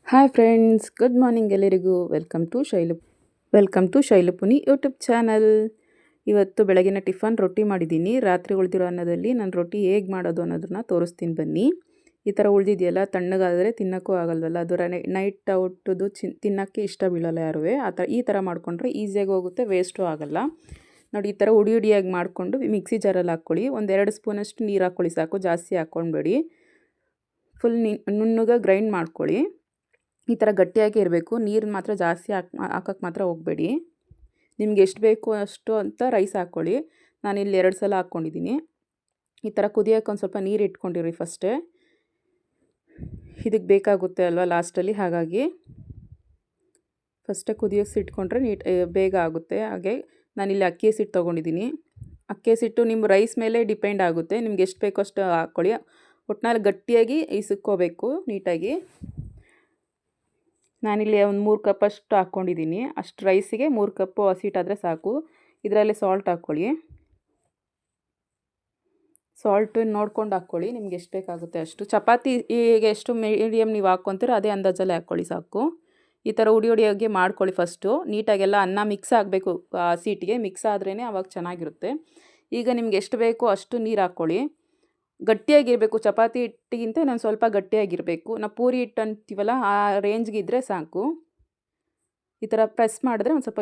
Hi friends, good morning ಎಲ್ಲರಿಗೂ. Welcome to Shailupuni YouTube channel. ಇವತ್ತು ಬೆಳಗಿನ ಟಿಫನ್ ರೊಟ್ಟಿ ಮಾಡಿದ್ದೀನಿ. ರಾತ್ರಿ ಉಳಿದಿರೋ ಅನ್ನದಲ್ಲಿ ನಾನು ರೊಟ್ಟಿ ಹೇಗೆ ಮಾಡೋದು ಅನ್ನೋದನ್ನ ತೋರಿಸ್ತೀನಿ ಬನ್ನಿ. ಈ ಥರ ಉಳಿದಿದೆಯಲ್ಲ, ತಣ್ಣಗಾದರೆ ತಿನ್ನೋಕ್ಕೂ ಆಗಲ್ವಲ್ಲ, ಅದು ನೈಟ್ ಔಟದು ತಿನ್ನೋಕ್ಕೆ ಇಷ್ಟ ಬೀಳಲ್ಲ ಯಾರೂ. ಈ ಥರ ಮಾಡಿಕೊಂಡ್ರೆ ಈಸಿಯಾಗಿ ಹೋಗುತ್ತೆ, ವೇಸ್ಟು ಆಗಲ್ಲ. ನೋಡಿ, ಈ ಥರ ಉಡಿಯಾಗಿ ಮಾಡಿಕೊಂಡು ಮಿಕ್ಸಿ ಜಾರಲ್ಲಿ ಹಾಕ್ಕೊಳ್ಳಿ. ಒಂದೆರಡು ಸ್ಪೂನಷ್ಟು ನೀರು ಹಾಕ್ಕೊಳ್ಳಿ ಸಾಕು, ಜಾಸ್ತಿ ಹಾಕ್ಕೊಳ್ಬೇಡಿ. ಫುಲ್ ನುಣ್ಣಗೆ ಗ್ರೈಂಡ್ ಮಾಡ್ಕೊಳ್ಳಿ. ಈ ಥರ ಗಟ್ಟಿಯಾಗಿ ಇರಬೇಕು. ನೀರು ಮಾತ್ರ ಜಾಸ್ತಿ ಹಾಕಕ್ಕೆ ಮಾತ್ರ ಹೋಗಬೇಡಿ. ನಿಮ್ಗೆ ಎಷ್ಟು ಬೇಕು ಅಷ್ಟು ಅಂತ ರೈಸ್ ಹಾಕ್ಕೊಳ್ಳಿ. ನಾನಿಲ್ಲಿ 2 ಸಲ ಹಾಕ್ಕೊಂಡಿದ್ದೀನಿ. ಈ ಥರ ಕುದಿಯೋಕೆ ಒಂದು ಸ್ವಲ್ಪ ನೀರು ಇಟ್ಕೊಂಡಿರಿ ಫಸ್ಟೇ. ಇದಕ್ಕೆ ಬೇಕಾಗುತ್ತೆ ಅಲ್ವಾ ಲಾಸ್ಟಲ್ಲಿ, ಹಾಗಾಗಿ ಫಸ್ಟೇ ಕುದಿಯೋಕೆ ಇಟ್ಕೊಂಡ್ರೆ ಬೇಗ ಆಗುತ್ತೆ. ಹಾಗೆ ನಾನಿಲ್ಲಿ ಅಕ್ಕಿ ಹಸಿಟ್ಟು ತೊಗೊಂಡಿದ್ದೀನಿ. ಅಕ್ಕಿ ಹಸಿಟ್ಟು ನಿಮ್ಮ ರೈಸ್ ಮೇಲೆ ಡಿಪೆಂಡ್ ಆಗುತ್ತೆ, ನಿಮ್ಗೆ ಎಷ್ಟು ಬೇಕೋ ಅಷ್ಟು ಹಾಕ್ಕೊಳ್ಳಿ. ಒಟ್ಟಿನಲ್ಲಿ ಗಟ್ಟಿಯಾಗಿ ಇಸ್ಕೋಬೇಕು ನೀಟಾಗಿ. ನಾನಿಲ್ಲಿ ಒಂದು 3 ಕಪ್ಪಷ್ಟು ಹಾಕ್ಕೊಂಡಿದ್ದೀನಿ. ಅಷ್ಟು ರೈಸಿಗೆ 3 ಕಪ್ಪು ಹಸಿಟ್ಟಾದರೆ ಸಾಕು. ಇದರಲ್ಲಿ ಸಾಲ್ಟ್ ಹಾಕ್ಕೊಳ್ಳಿ. ಸಾಲ್ಟು ನೋಡ್ಕೊಂಡು ಹಾಕ್ಕೊಳ್ಳಿ, ನಿಮ್ಗೆ ಎಷ್ಟು ಬೇಕಾಗುತ್ತೆ ಅಷ್ಟು. ಚಪಾತಿ ಈಗ ಎಷ್ಟು ಮೀಡಿಯಮ್ ನೀವು ಹಾಕ್ಕೊತೀರೋ ಅದೇ ಅಂದಾಜಲ್ಲಿ ಹಾಕ್ಕೊಳ್ಳಿ ಸಾಕು. ಈ ಥರ ಉಡಿಯಾಗಿ ಮಾಡ್ಕೊಳ್ಳಿ ಫಸ್ಟು. ನೀಟಾಗೆಲ್ಲ ಅನ್ನ ಮಿಕ್ಸ್ ಆಗಬೇಕು, ಹಸಿಟ್ಟಿಗೆ ಮಿಕ್ಸ್ ಆದ್ರೇ ಅವಾಗ ಚೆನ್ನಾಗಿರುತ್ತೆ. ಈಗ ನಿಮ್ಗೆ ಎಷ್ಟು ಬೇಕೋ ಅಷ್ಟು ನೀರು ಹಾಕ್ಕೊಳ್ಳಿ. ಗಟ್ಟಿಯಾಗಿರಬೇಕು, ಚಪಾತಿ ಹಿಟ್ಟಿಗಿಂತ ನಾನು ಸ್ವಲ್ಪ ಗಟ್ಟಿಯಾಗಿರಬೇಕು. ನಾವು ಪೂರಿ ಹಿಟ್ಟು ಅಂತೀವಲ್ಲ, ಆ ರೇಂಜ್ಗೆ ಇದ್ದರೆ ಸಾಕು. ಈ ಥರ ಪ್ರೆಸ್ ಮಾಡಿದ್ರೆ ಒಂದು ಸ್ವಲ್ಪ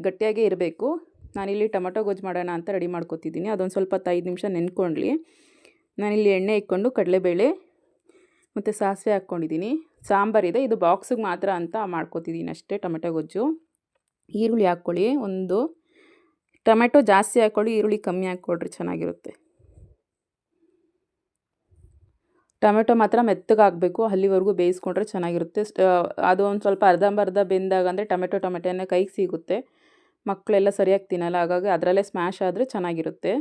ಗಟ್ಟಿಯಾಗೇ ಇರಬೇಕು. ನಾನಿಲ್ಲಿ ಟೊಮೆಟೊ ಗೊಜ್ಜು ಮಾಡೋಣ ಅಂತ ರೆಡಿ ಮಾಡ್ಕೊತಿದ್ದೀನಿ. ಅದೊಂದು ಸ್ವಲ್ಪ 5 ನಿಮಿಷ ನೆನ್ಕೊಳ್ಳಿ. ನಾನಿಲ್ಲಿ ಎಣ್ಣೆ ಇಟ್ಕೊಂಡು ಕಡಲೆಬೇಳೆ ಮತ್ತು ಸಾಸಿವೆ ಹಾಕ್ಕೊಂಡಿದ್ದೀನಿ. ಸಾಂಬಾರಿದೆ, ಇದು ಬಾಕ್ಸಿಗೆ ಮಾತ್ರ ಅಂತ ಮಾಡ್ಕೊತಿದ್ದೀನಿ ಅಷ್ಟೇ. ಟೊಮೆಟೊ ಗೊಜ್ಜು. ಈರುಳ್ಳಿ ಹಾಕ್ಕೊಳ್ಳಿ. ಒಂದು ಟೊಮೆಟೊ ಜಾಸ್ತಿ ಹಾಕ್ಕೊಳ್ಳಿ, ಈರುಳ್ಳಿ ಕಮ್ಮಿ ಹಾಕ್ಕೊಳ್ರಿ, ಚೆನ್ನಾಗಿರುತ್ತೆ. ಟೊಮೆಟೊ ಮಾತ್ರ ಮೆತ್ತಗೆ ಹಾಕಬೇಕು, ಅಲ್ಲಿವರೆಗೂ ಬೇಯಿಸ್ಕೊಂಡ್ರೆ ಚೆನ್ನಾಗಿರುತ್ತೆ. ಅದು ಒಂದು ಸ್ವಲ್ಪ ಅರ್ಧಂಬರ್ಧ ಬೆಂದಾಗ ಅಂದರೆ ಟೊಮೆಟೊನೇ ಕೈಗೆ ಸಿಗುತ್ತೆ. ಮಕ್ಕಳೆಲ್ಲ ಸರಿಯಾಗಿ ತಿನ್ನಲ್ಲ, ಹಾಗಾಗಿ ಅದರಲ್ಲೇ ಸ್ಮ್ಯಾಶ್ ಆದರೆ ಚೆನ್ನಾಗಿರುತ್ತೆ.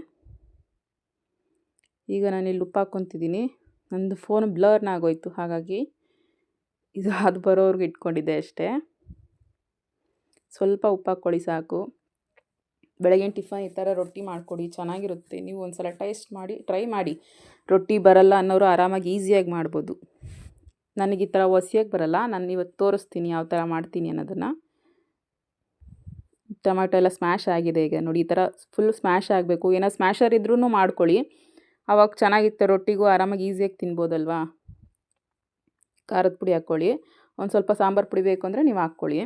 ಈಗ ನಾನಿಲ್ಲಿ ಉಪ್ಪು ಹಾಕ್ಕೊತಿದ್ದೀನಿ. ನಂದು ಫೋನ್ ಬ್ಲರ್ನಾಗೋಯ್ತು, ಹಾಗಾಗಿ ಅದು ಬರೋವ್ರಿಗೆ ಇಟ್ಕೊಂಡಿದ್ದೆ ಅಷ್ಟೇ. ಸ್ವಲ್ಪ ಉಪ್ಪು ಹಾಕ್ಕೊಳ್ಳಿ ಸಾಕು. ಬೆಳಗಿನ ಟಿಫನ್ ಈ ಥರ ರೊಟ್ಟಿ ಮಾಡಿಕೊಡಿ, ಚೆನ್ನಾಗಿರುತ್ತೆ. ನೀವು ಒಂದು ಸಲ ಟ್ರೈ ಮಾಡಿ. ರೊಟ್ಟಿ ಬರಲ್ಲ ಅನ್ನೋರು ಆರಾಮಾಗಿ ಈಸಿಯಾಗಿ ಮಾಡ್ಬೋದು. ನನಗೆ ಈ ಥರ ಒಸಿಯಾಗಿ ಬರಲ್ಲ, ನಾನು ಇವತ್ತು ತೋರಿಸ್ತೀನಿ ಯಾವ ಥರ ಮಾಡ್ತೀನಿ ಅನ್ನೋದನ್ನು. ಟೊಮೆಟೊ ಎಲ್ಲ ಸ್ಮ್ಯಾಶ್ ಆಗಿದೆ. ಈಗ ನೋಡಿ, ಈ ಥರ ಫುಲ್ ಸ್ಮ್ಯಾಶ್ ಆಗಬೇಕು. ಏನೋ ಸ್ಮ್ಯಾಶರ್ ಇದ್ರೂ ಮಾಡ್ಕೊಳ್ಳಿ, ಆವಾಗ ಚೆನ್ನಾಗಿರುತ್ತೆ. ರೊಟ್ಟಿಗೂ ಆರಾಮಾಗಿ ಈಸಿಯಾಗಿ ತಿನ್ಬೋದಲ್ವಾ. ಖಾರದ ಪುಡಿ ಹಾಕ್ಕೊಳ್ಳಿ. ಒಂದು ಸ್ವಲ್ಪ ಸಾಂಬಾರು ಪುಡಿ ಬೇಕು ಅಂದರೆ ನೀವು ಹಾಕ್ಕೊಳ್ಳಿ.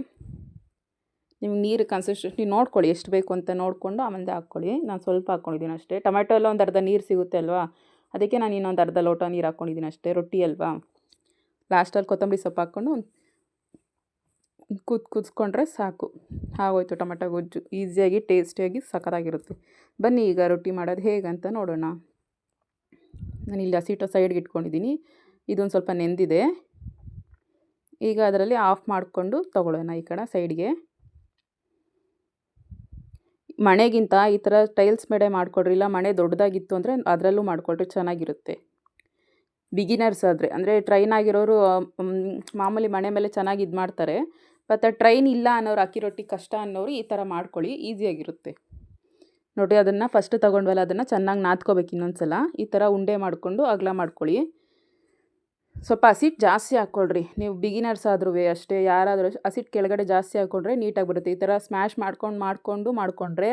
ನಿಮ್ಗೆ ನೀರು ಕನ್ಸಿಸ್ಟೆನ್ಸಿ ನೋಡ್ಕೊಳ್ಳಿ, ಎಷ್ಟು ಬೇಕು ಅಂತ ನೋಡಿಕೊಂಡು ಆಮೇಲೆ ಹಾಕ್ಕೊಳ್ಳಿ. ನಾನು ಸ್ವಲ್ಪ ಹಾಕ್ಕೊಂಡಿದ್ದೀನಿ ಅಷ್ಟೇ. ಟೊಮೆಟೊ ಎಲ್ಲ ಒಂದು ಅರ್ಧ ನೀರು ಸಿಗುತ್ತೆ ಅಲ್ವಾ, ಅದಕ್ಕೆ ನಾನು ಇನ್ನೊಂದು ಅರ್ಧ ಲೋಟ ನೀರು ಹಾಕ್ಕೊಂಡಿದ್ದೀನಿ ಅಷ್ಟೇ. ರೊಟ್ಟಿ ಅಲ್ವಾ, ಲಾಸ್ಟಲ್ಲಿ ಕೊತ್ತಂಬರಿ ಸೊಪ್ಪು ಹಾಕ್ಕೊಂಡು ಕುದಿಸ್ಕೊಂಡ್ರೆ ಸಾಕು. ಆಗೋಯ್ತು ಟೊಮೆಟೊ ಗೊಜ್ಜು. ಈಸಿಯಾಗಿ ಟೇಸ್ಟಿಯಾಗಿ ಸಖತ್ತಾಗಿರುತ್ತೆ. ಬನ್ನಿ ಈಗ ರೊಟ್ಟಿ ಮಾಡೋದು ಹೇಗಂತ ನೋಡೋಣ. ನಾನಿಲ್ಲಿ ಹಸಿಟ್ಟು ಸೈಡ್ಗೆ ಇಟ್ಕೊಂಡಿದ್ದೀನಿ. ಇದೊಂದು ಸ್ವಲ್ಪ ನೆಂದಿದೆ. ಈಗ ಅದರಲ್ಲಿ ಆಫ್ ಮಾಡಿಕೊಂಡು ತೊಗೊಳ್ಳೋಣ ಈ ಕಡೆ ಸೈಡ್ಗೆ. ಮಣೆಗಿಂತ ಈ ಥರ ಟೈಲ್ಸ್ ಮೇಲೆ ಮಾಡ್ಕೊಡ್ರಿ, ಇಲ್ಲ ಮಣೆ ದೊಡ್ಡದಾಗಿತ್ತು ಅಂದರೆ ಅದರಲ್ಲೂ ಮಾಡ್ಕೊಳ್ರಿ, ಚೆನ್ನಾಗಿರುತ್ತೆ. ಬಿಗಿನರ್ಸ್ ಆದರೆ, ಅಂದರೆ ಟ್ರೈನ್ ಆಗಿರೋರು ಮಾಮೂಲಿ ಮಣೆ ಮೇಲೆ ಚೆನ್ನಾಗಿ ಇದು ಮಾಡ್ತಾರೆ. ಮತ್ತು ಟ್ರೈನ್ ಇಲ್ಲ ಅನ್ನೋರು, ಅಕ್ಕಿ ರೊಟ್ಟಿ ಕಷ್ಟ ಅನ್ನೋರು ಈ ಥರ ಮಾಡ್ಕೊಳ್ಳಿ, ಈಸಿಯಾಗಿರುತ್ತೆ. ನೋಡಿ, ಅದನ್ನು ಫಸ್ಟ್ ತೊಗೊಂಡ್ವಲ್ಲ, ಅದನ್ನು ಚೆನ್ನಾಗಿ ನಾದ್ಕೋಬೇಕು ಇನ್ನೊಂದು ಸಲ. ಈ ಥರ ಉಂಡೆ ಮಾಡಿಕೊಂಡು ಅಗಲ ಮಾಡ್ಕೊಳ್ಳಿ. ಸ್ವಲ್ಪ ಹಸಿಟ್ಟು ಜಾಸ್ತಿ ಹಾಕ್ಕೊಳ್ರಿ, ನೀವು ಬಿಗಿನರ್ಸ್ ಆದ್ರೂ ಅಷ್ಟೇ, ಯಾರಾದರೂ ಹಸಿಟ್ಟು ಕೆಳಗಡೆ ಜಾಸ್ತಿ ಹಾಕ್ಕೊಂಡ್ರೆ ನೀಟಾಗಿ ಬರುತ್ತೆ. ಈ ಥರ ಸ್ಮ್ಯಾಶ್ ಮಾಡಿಕೊಂಡ್ರೆ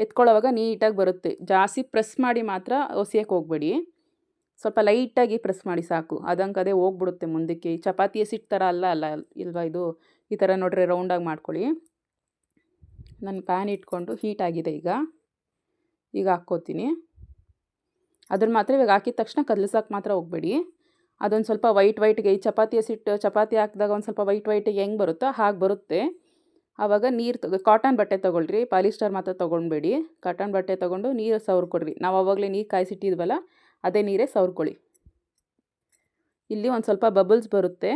ಎತ್ಕೊಳ್ಳೋವಾಗ ನೀಟಾಗಿ ಬರುತ್ತೆ. ಜಾಸ್ತಿ ಪ್ರೆಸ್ ಮಾಡಿ ಮಾತ್ರ ಒಸಿಯೋಕ್ಕೆ ಹೋಗಬೇಡಿ, ಸ್ವಲ್ಪ ಲೈಟಾಗಿ ಪ್ರೆಸ್ ಮಾಡಿ ಸಾಕು. ಅದೇ ಹೋಗ್ಬಿಡುತ್ತೆ ಮುಂದಕ್ಕೆ. ಚಪಾತಿ ಹಸಿಟ್ಟು ಥರ ಇಲ್ವಾ ಇದು. ಈ ಥರ ನೋಡ್ರಿ ರೌಂಡಾಗಿ ಮಾಡ್ಕೊಳ್ಳಿ. ನಾನು ಪ್ಯಾನ್ ಇಟ್ಕೊಂಡು ಹೀಟ್ ಆಗಿದೆ. ಈಗ ಹಾಕ್ಕೋತೀನಿ. ಅದನ್ನು ಮಾತ್ರ ಇವಾಗ ಹಾಕಿದ ತಕ್ಷಣ ಕದಲಿಸೋಕೆ ಮಾತ್ರ ಹೋಗಬೇಡಿ. ಅದೊಂದು ಸ್ವಲ್ಪ ವೈಟ್ಗೆ, ಈ ಚಪಾತಿ ಹಾಕಿದಾಗ ಒಂದು ಸ್ವಲ್ಪ ವೈಟಿಗೆ ಹೆಂಗೆ ಬರುತ್ತೋ ಹಾಗೆ ಬರುತ್ತೆ. ಆವಾಗ ನೀರು ಕಾಟನ್ ಬಟ್ಟೆ ತೊಗೊಳ್ರಿ, ಪಾಲಿಸ್ಟರ್ ಮಾತ್ರ ತೊಗೊಳ್ಬೇಡಿ. ಕಾಟನ್ ಬಟ್ಟೆ ತೊಗೊಂಡು ನೀರು ಸವರ್ಕೊಡ್ರಿ. ನಾವು ಆವಾಗಲೇ ನೀರು ಕಾಯಿಸಿಟ್ಟಿದ್ವಲ್ಲ, ಅದೇ ನೀರೇ ಸವರ್ಕೊಳ್ಳಿ. ಇಲ್ಲಿ ಒಂದು ಸ್ವಲ್ಪ ಬಬಲ್ಸ್ ಬರುತ್ತೆ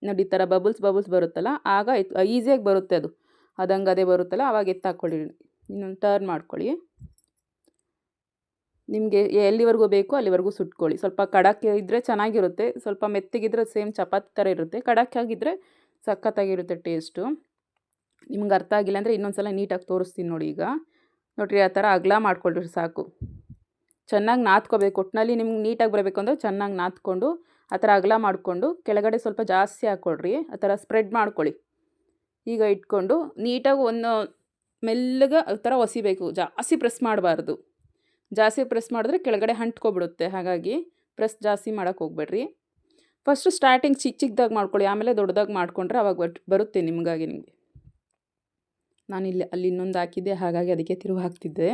ನೋಡಿ, ಈ ಥರ ಬಬಲ್ಸ್ ಬರುತ್ತಲ್ಲ, ಆಗ ಈಸಿಯಾಗಿ ಬರುತ್ತೆ. ಅದೇ ಬರುತ್ತಲ್ಲ, ಆವಾಗ ಎತ್ತಾಕ್ಕೊಳ್ಳಿ. ಇನ್ನೊಂದು ಟರ್ನ್ ಮಾಡ್ಕೊಳ್ಳಿ. ನಿಮಗೆ ಎಲ್ಲಿವರೆಗೂ ಬೇಕೋ ಅಲ್ಲಿವರೆಗೂ ಸುಟ್ಕೊಳ್ಳಿ. ಸ್ವಲ್ಪ ಕಡಕ್ಕೆ ಇದ್ದರೆ ಚೆನ್ನಾಗಿರುತ್ತೆ, ಸ್ವಲ್ಪ ಮೆತ್ತಗಿದ್ರೆ ಸೇಮ್ ಚಪಾತಿ ಥರ ಇರುತ್ತೆ. ಕಡಕ್ಕಾಗಿದ್ದರೆ ಸಖತ್ತಾಗಿರುತ್ತೆ ಟೇಸ್ಟು. ನಿಮ್ಗೆ ಅರ್ಥ ಆಗಿಲ್ಲ ಅಂದರೆ ಇನ್ನೊಂದು ಸಲ ನೀಟಾಗಿ ತೋರಿಸ್ತೀನಿ ನೋಡಿ. ಈಗ ನೋಡಿರಿ, ಆ ಥರ ಅಗಲ ಮಾಡ್ಕೊಳ್ರಿ ಸಾಕು. ಚೆನ್ನಾಗಿ ನಾದ್ಕೋಬೇಕು. ಒಟ್ಟಿನಲ್ಲಿ ನಿಮ್ಗೆ ನೀಟಾಗಿ ಬರಬೇಕು ಅಂದರೆ ಚೆನ್ನಾಗಿ ನಾದ್ಕೊಂಡು ಆ ಥರ ಅಗಲ ಮಾಡಿಕೊಂಡು ಕೆಳಗಡೆ ಸ್ವಲ್ಪ ಜಾಸ್ತಿ ಹಾಕ್ಕೊಳ್ರಿ, ಆ ಥರ ಸ್ಪ್ರೆಡ್ ಮಾಡ್ಕೊಳ್ಳಿ. ಈಗ ಇಟ್ಕೊಂಡು ನೀಟಾಗಿ ಒಂದು ಮೆಲ್ಲಗೆ ಆ ಥರ ಒಸಿಬೇಕು, ಜಾಸ್ತಿ ಪ್ರೆಸ್ ಮಾಡಬಾರ್ದು. ಜಾಸ್ತಿ ಪ್ರೆಸ್ ಮಾಡಿದ್ರೆ ಕೆಳಗಡೆ ಅಂಟ್ಕೊಬಿಡುತ್ತೆ. ಹಾಗಾಗಿ ಪ್ರೆಸ್ ಜಾಸ್ತಿ ಮಾಡೋಕ್ಕೆ ಹೋಗ್ಬೇಡ್ರಿ. ಫಸ್ಟು ಸ್ಟಾರ್ಟಿಂಗ್ ಚಿಕ್ಕದಾಗಿ ಮಾಡ್ಕೊಳ್ಳಿ, ಆಮೇಲೆ ದೊಡ್ಡದಾಗಿ ಮಾಡಿಕೊಂಡ್ರೆ ಅವಾಗ ಬರುತ್ತೆ ನಿಮಗೆ. ನಾನಿಲ್ಲಿ ಅಲ್ಲಿ ಇನ್ನೊಂದು ಹಾಕಿದ್ದೆ, ಹಾಗಾಗಿ ಅದಕ್ಕೆ ತಿರುವು ಹಾಕ್ತಿದ್ದೆ.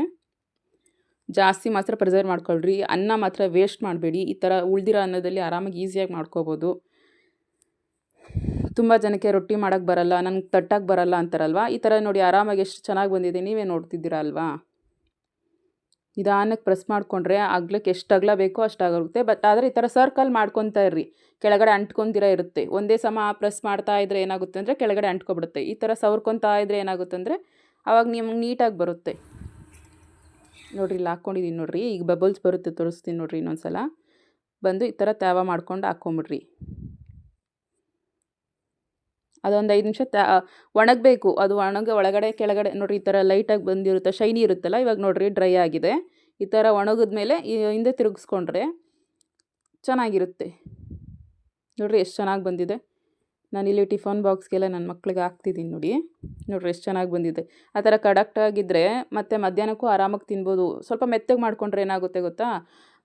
ಜಾಸ್ತಿ ಮಾತ್ರ ಪ್ರಿಸರ್ವ್ ಮಾಡ್ಕೊಳ್ರಿ. ಅನ್ನ ಮಾತ್ರ ವೇಸ್ಟ್ ಮಾಡಬೇಡಿ. ಈ ಥರ ಉಳ್ದಿರೋ ಅನ್ನದಲ್ಲಿ ಆರಾಮಾಗಿ ಈಸಿಯಾಗಿ ಮಾಡ್ಕೋಬೋದು. ತುಂಬ ಜನಕ್ಕೆ ರೊಟ್ಟಿ ಮಾಡೋಕ್ಕೆ ಬರಲ್ಲ, ನನಗೆ ತಟ್ಟಕ್ಕೆ ಬರಲ್ಲ ಅಂತಾರಲ್ವ, ಈ ಥರ ನೋಡಿ ಆರಾಮಾಗಿ ಎಷ್ಟು ಚೆನ್ನಾಗಿ ಬಂದಿದೆ, ನೀವೇ ನೋಡ್ತಿದ್ದೀರಾ ಅಲ್ವಾ. ನಿಧಾನಕ್ಕೆ ಪ್ರೆಸ್ ಮಾಡಿಕೊಂಡ್ರೆ ಅಗ್ಲಕ್ಕೆ ಎಷ್ಟು ಅಗಲ ಬೇಕೋ ಅಷ್ಟು ಆಗುತ್ತೆ. ಆದರೆ ಈ ಥರ ಸರ್ಕಲ್ ಮಾಡ್ಕೊತಾ ಇರ್ರಿ, ಕೆಳಗಡೆ ಅಂಟ್ಕೊಂದಿರ ಇರುತ್ತೆ. ಒಂದೇ ಸಮ ಪ್ರೆಸ್ ಮಾಡ್ತಾ ಇದ್ರೆ ಏನಾಗುತ್ತೆ ಅಂದರೆ ಕೆಳಗಡೆ ಅಂಟ್ಕೊಬಿಡುತ್ತೆ. ಈ ಥರ ಸವರ್ಕೊತಾ ಇದ್ರೆ ಏನಾಗುತ್ತೆ ಅಂದರೆ ಆವಾಗ ನಿಮ್ಗೆ ನೀಟಾಗಿ ಬರುತ್ತೆ. ನೋಡಿರಿ ಇಲ್ಲಿ ಹಾಕ್ಕೊಂಡಿದ್ದೀನಿ ನೋಡಿರಿ, ಈಗ ಬಬಲ್ಸ್ ಬರುತ್ತೆ, ತೋರಿಸ್ತೀನಿ ನೋಡಿರಿ ಇನ್ನೊಂದು ಸಲ. ಬಂದು ಈ ಥರ ತ್ಯಾವ ಮಾಡ್ಕೊಂಡು ಹಾಕ್ಕೊಂಬಿಡ್ರಿ. ಅದೊಂದು 5 ನಿಮಿಷ ಒಣಗಬೇಕು. ಅದು ಒಳಗಡೆ ಕೆಳಗಡೆ ನೋಡಿರಿ ಈ ಥರ ಲೈಟಾಗಿ ಬಂದಿರುತ್ತೆ, ಶೈನಿ ಇರುತ್ತಲ್ಲ. ಇವಾಗ ನೋಡಿರಿ ಡ್ರೈ ಆಗಿದೆ. ಈ ಥರ ಒಣಗಿದ್ಮೇಲೆ ಹಿಂದೆ ತಿರುಗಿಸ್ಕೊಂಡ್ರೆ ಚೆನ್ನಾಗಿರುತ್ತೆ. ನೋಡಿರಿ ಎಷ್ಟು ಚೆನ್ನಾಗಿ ಬಂದಿದೆ. ನಾನಿಲ್ಲಿ ಟಿಫನ್ ಬಾಕ್ಸ್ಗೆಲ್ಲ ನನ್ನ ಮಕ್ಳಿಗೆ ಹಾಕ್ತಿದ್ದೀನಿ ನೋಡಿ. ನೋಡಿರಿ ಎಷ್ಟು ಚೆನ್ನಾಗಿ ಬಂದಿದೆ. ಆ ಥರ ಕಡಕ್ಟಾಗಿದ್ದರೆ ಮತ್ತು ಮಧ್ಯಾಹ್ನಕ್ಕೂ ಆರಾಮಾಗಿ ತಿನ್ಬೋದು. ಸ್ವಲ್ಪ ಮೆತ್ತಗೆ ಮಾಡ್ಕೊಂಡ್ರೆ ಏನಾಗುತ್ತೆ ಗೊತ್ತಾ,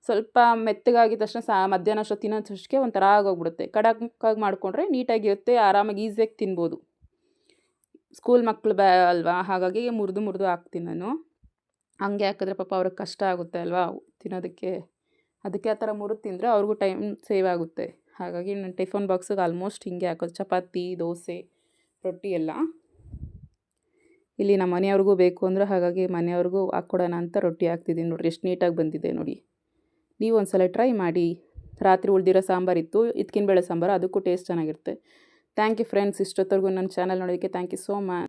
ಸ್ವಲ್ಪ ಮೆತ್ತಗಾಗಿದ ತಕ್ಷಣ ಮಧ್ಯಾಹ್ನ ಅಷ್ಟು ತಿನ್ನೋಷ್ಟಕ್ಕೆ ಒಂಥರ ಆಗೋಗ್ಬಿಡುತ್ತೆ. ಕಡಕ್ಕಾಗಿ ಮಾಡಿಕೊಂಡ್ರೆ ನೀಟಾಗಿರುತ್ತೆ, ಆರಾಮಾಗಿ ಈಸಿಯಾಗಿ ತಿನ್ಬೋದು. ಸ್ಕೂಲ್ ಮಕ್ಕಳು ಅಲ್ವಾ, ಹಾಗಾಗಿ ಮುರಿದು ಹಾಕ್ತೀನಿ ನಾನು. ಹಂಗೆ ಹಾಕಿದ್ರೆ ಪಾಪ ಅವ್ರಿಗೆ ಕಷ್ಟ ಆಗುತ್ತೆ ಅಲ್ವಾ ತಿನ್ನೋದಕ್ಕೆ. ಅದಕ್ಕೆ ಆ ಥರ ಮುರಿದು ತಿಂದರೆ ಅವ್ರಿಗೂ ಟೈಮ್ ಸೇವ್ ಆಗುತ್ತೆ. ಹಾಗಾಗಿ ನಾನು ಟಿಫನ್ ಬಾಕ್ಸಿಗೆ ಆಲ್ಮೋಸ್ಟ್ ಹಿಂಗೆ ಹಾಕೋದು, ಚಪಾತಿ, ದೋಸೆ, ರೊಟ್ಟಿ ಎಲ್ಲ. ಇಲ್ಲಿ ನಮ್ಮ ಮನೆಯವ್ರಿಗೂ ಬೇಕು ಅಂದರೆ ಹಾಗಾಗಿ ಮನೆಯವ್ರಿಗೂ ಹಾಕ್ಕೊಡೋಣ ಅಂತ ರೊಟ್ಟಿ ಹಾಕ್ತಿದ್ದೀನಿ. ನೋಡಿರಿ ಎಷ್ಟು ನೀಟಾಗಿ ಬಂದಿದೆ ನೋಡಿ. ನೀವು ಒಂದು ಸಲ ಟ್ರೈ ಮಾಡಿ. ರಾತ್ರಿ ಉಳಿದಿರೋ ಸಾಂಬಾರಿತ್ತು, ಇದಕ್ಕಿನ ಬೇಳೆ ಸಾಂಬಾರು, ಅದಕ್ಕೂ ಟೇಸ್ಟ್ ಚೆನ್ನಾಗಿರುತ್ತೆ. ಥ್ಯಾಂಕ್ ಯು ಫ್ರೆಂಡ್ಸ್, ಇಷ್ಟೊತ್ತವರೆಗೂ ನನ್ನ ಚಾನಲ್ ನೋಡೋದಕ್ಕೆ ಥ್ಯಾಂಕ್ ಯು ಸೋ ಮಚ್.